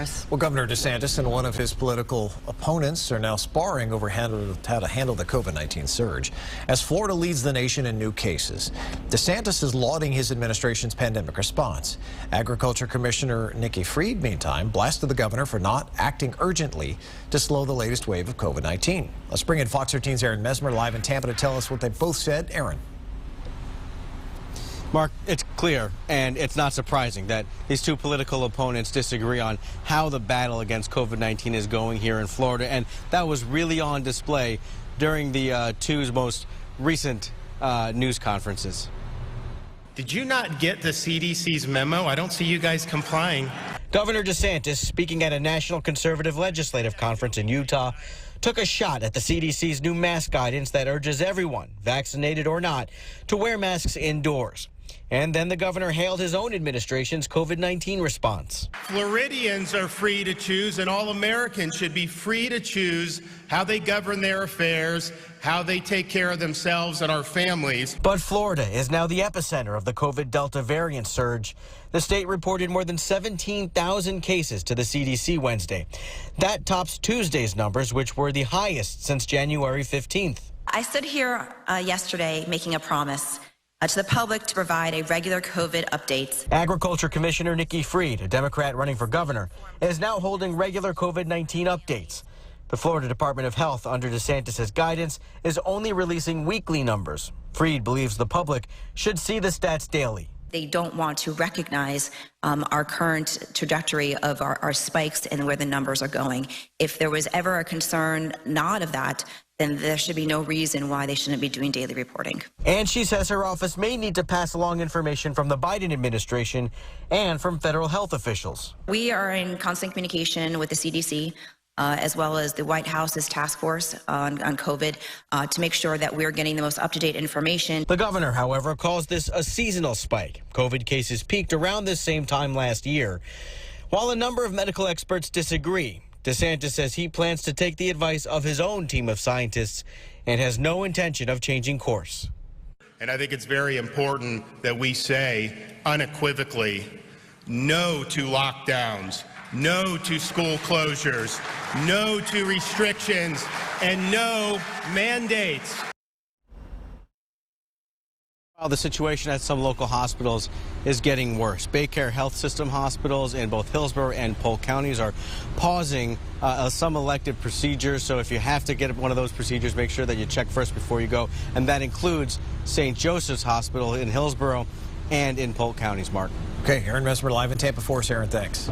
Morris. Well, Governor DeSantis and one of his political opponents are now sparring over how to handle the COVID-19 surge. As Florida leads the nation in new cases, DeSantis is lauding his administration's pandemic response. Agriculture Commissioner Nikki Fried, meantime, blasted the governor for not acting urgently to slow the latest wave of COVID-19. Let's bring in Fox 13's Aaron Mesmer live in Tampa to tell us what they both said. Aaron. Mark, it's clear, and it's not surprising, that these two political opponents disagree on how the battle against COVID-19 is going here in Florida, and that was really on display during the two's most recent news conferences. Did you not get the CDC's memo? I don't see you guys complying. Governor DeSantis, speaking at a national conservative legislative conference in Utah, took a shot at the CDC's new mask guidance that urges everyone, vaccinated or not, to wear masks indoors. And then the governor hailed his own administration's COVID-19 response. Floridians are free to choose, and all Americans should be free to choose how they govern their affairs, how they take care of themselves and our families. But Florida is now the epicenter of the COVID Delta variant surge. The state reported more than 17,000 cases to the CDC Wednesday. That tops Tuesday's numbers, which were the highest since January 15th. I stood here yesterday making a promise to the public to provide a regular COVID updates. Agriculture Commissioner Nikki Fried, a Democrat running for governor, is now holding regular COVID-19 updates. The Florida Department of Health, under DeSantis' guidance, is only releasing weekly numbers. Fried believes the public should see the stats daily. They don't want to recognize our current trajectory of our spikes and where the numbers are going. If there was ever a concern not of that, then there should be no reason why they shouldn't be doing daily reporting. And she says her office may need to pass along information from the Biden administration and from federal health officials. We are in constant communication with the CDC, as well as the White House's task force on COVID, to make sure that we're getting the most up-to-date information. The governor, however, calls this a seasonal spike. COVID cases peaked around this same time last year. While a number of medical experts disagree, DeSantis says he plans to take the advice of his own team of scientists and has no intention of changing course. And I think it's very important that we say unequivocally no to lockdowns, no to school closures, no to restrictions, and no mandates. While the situation at some local hospitals is getting worse, Baycare Health System hospitals in both Hillsborough and Polk counties are pausing some elective procedures. So if you have to get one of those procedures, make sure that you check first before you go. And that includes St. Joseph's Hospital in Hillsborough and in Polk counties, Mark. Okay, Aaron Mesmer live in Tampa for us, Aaron. Thanks.